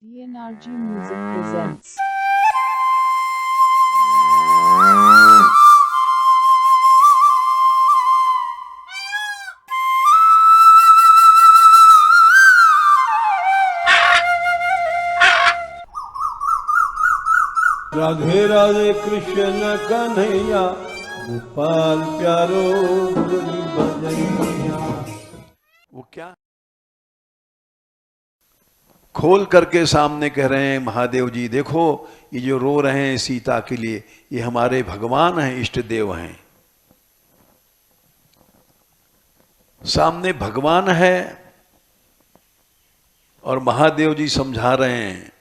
DNRG Music presents. Radhe Radhe Krishna Kanhaiya Gopal प्यारो गुरु बजैया। वो क्या खोल करके सामने कह रहे हैं, महादेव जी देखो ये जो रो रहे हैं सीता के लिए, ये हमारे भगवान हैं, इष्ट देव हैं। सामने भगवान है और महादेव जी समझा रहे हैं।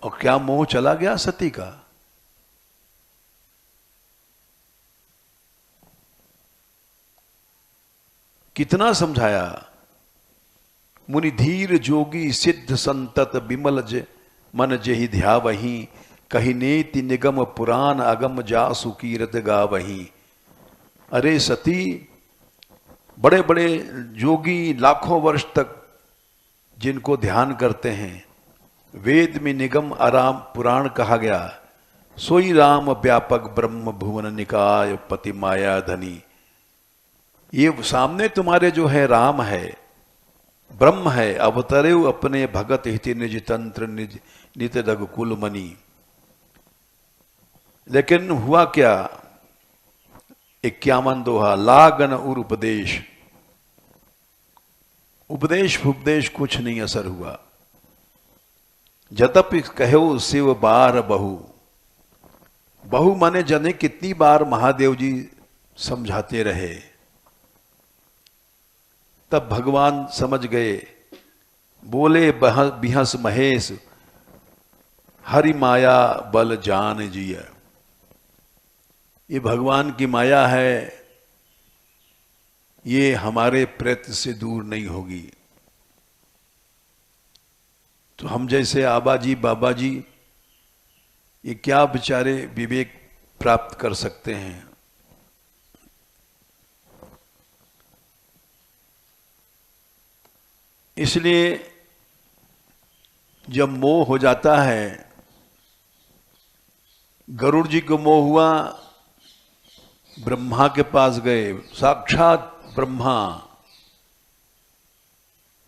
और क्या मोह चला गया सती का। कितना समझाया। मुनि धीर जोगी सिद्ध संतत विमल मन जेहि ध्यावही, कही नेति निगम पुराण अगम जासु कीरत गावही। अरे सती, बड़े बड़े जोगी लाखों वर्ष तक जिनको ध्यान करते हैं, वेद में निगम आराम पुराण कहा गया, सोई राम व्यापक ब्रह्म भुवन निकाय पति माया धनी। ये सामने तुम्हारे जो है राम है, ब्रह्म है, अवतरे अपने भगत हिति निज तंत्र निज नित रघुकुल मनी। लेकिन हुआ क्या। 51 दोहा लागन उर उपदेश, उपदेश उपदेश कुछ नहीं असर हुआ। जतप कहो शिव बार बहु, बहु माने जने कितनी बार महादेव जी समझाते रहे। तब भगवान समझ गए, बोले बिहस महेश, हरि माया बल जान जिय। ये भगवान की माया है, ये हमारे प्रयत्न से दूर नहीं होगी। तो हम जैसे आबा जी बाबा जी, ये क्या बेचारे विवेक प्राप्त कर सकते हैं। इसलिए जब मोह हो जाता है, गरुड़ जी को मोह हुआ, ब्रह्मा के पास गए, साक्षात ब्रह्मा,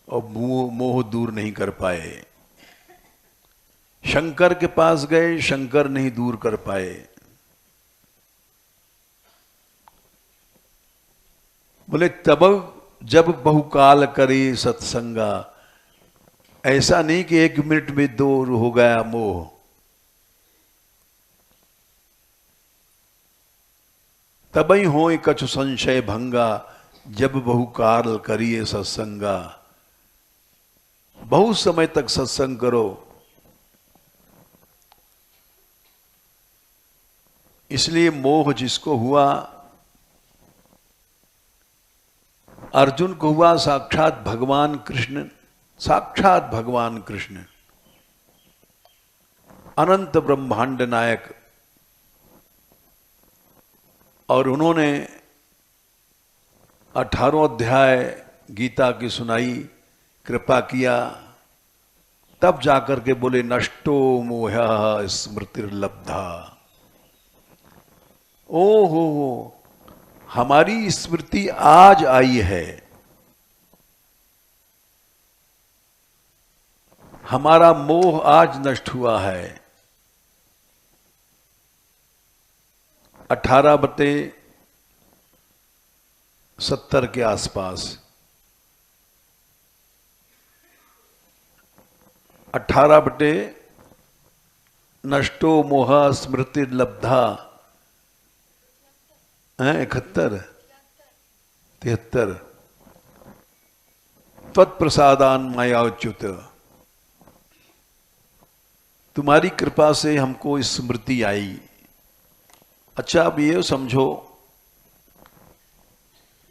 और मोह दूर नहीं कर पाए। शंकर के पास गए, शंकर नहीं दूर कर पाए। बोले तब जब बहुकाल करे सत्संगा, ऐसा नहीं कि 1 मिनट में दूर हो गया मोह। तबई हो कछु संशय भंगा, जब बहुकाल करिए सत्संगा। बहुत समय तक सत्संग करो। इसलिए मोह जिसको हुआ, अर्जुन को हुआ, साक्षात भगवान कृष्ण, साक्षात भगवान कृष्ण अनंत ब्रह्मांड नायक। और उन्होंने 18 अध्याय गीता की सुनाई, कृपा किया। तब जाकर के बोले नष्टो मोह स्मृतिर्लब्धा। ओहो, हमारी स्मृति आज आई है, हमारा मोह आज नष्ट हुआ है। 18/70 के आसपास, 18 बटे नष्टो मोह स्मृति लब्धा, 71 73 तत्प्रसादान मायाच्युत। तुम्हारी कृपा से हमको स्मृति आई। अच्छा, अब ये समझो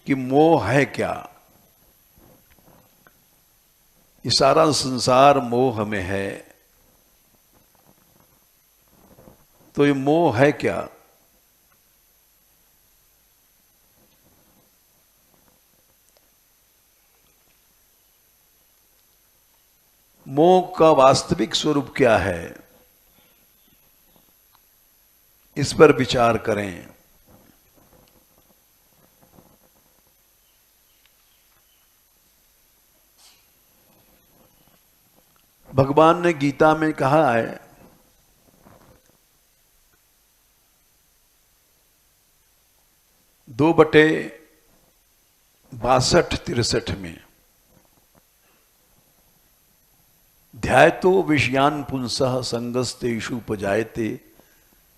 कि मोह है क्या। ये सारा संसार मोह में है। तो ये मोह है क्या। मोह का वास्तविक स्वरूप क्या है, इस पर विचार करें। भगवान ने गीता में कहा है, 2/62-63 में, ध्यायतो विषयान पुंसः संगस्तेषु उपजायते,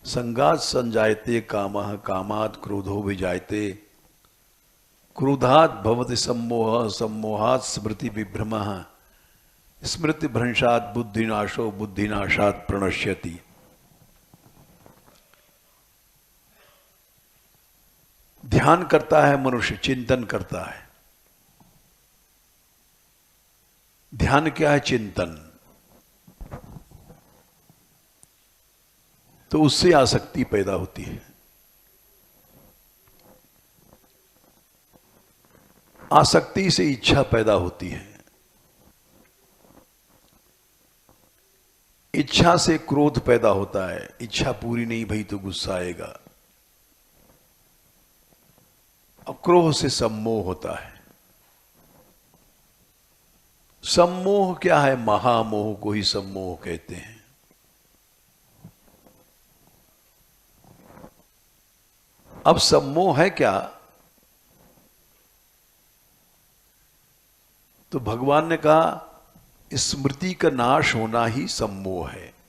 संगात संजायते कामः, कामात् क्रोधो विजायते, क्रोधात् भवति सम्मोहः, सम्मोहात् स्मृति विभ्रमः, स्मृति भ्रंशात् बुद्धिनाशो, बुद्धिनाशात् प्रणश्यति। ध्यान करता है मनुष्य, चिंतन करता है। ध्यान क्या है? चिंतन। तो उससे आसक्ति पैदा होती है। आसक्ति से इच्छा पैदा होती है। इच्छा से क्रोध पैदा होता है। इच्छा पूरी नहीं भई तो गुस्सा आएगा। क्रोध से सम्मोह होता है। सम्मोह क्या है? महामोह को ही सम्मोह कहते हैं। अब सम्मोह है क्या? तो भगवान ने कहा स्मृति का नाश होना ही सम्मोह है।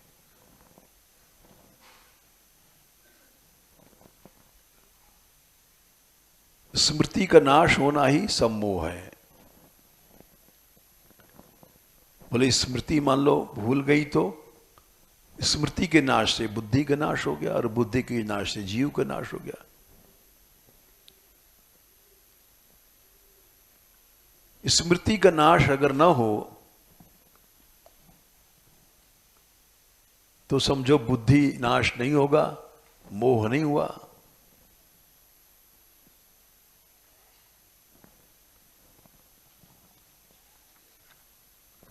स्मृति का नाश होना ही सम्मोह है। बोले स्मृति मान लो भूल गई तो स्मृति के नाश से बुद्धि का नाश हो गया, और बुद्धि के नाश से जीव का नाश हो गया। स्मृति का नाश अगर ना हो तो समझो बुद्धि नाश नहीं होगा, मोह नहीं हुआ।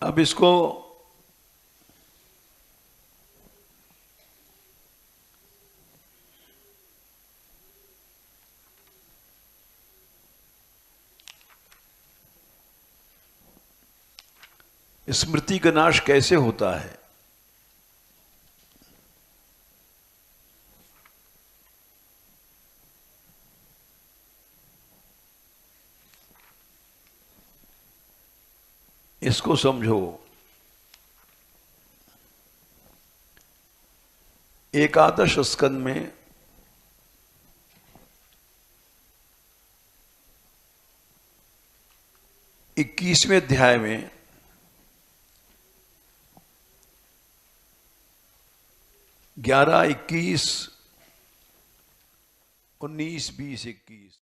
अब इसको स्मृति का नाश कैसे होता है? इसको समझो। एकादश स्कंद में इक्कीसवें अध्याय में 11, 21, 19, 20, 21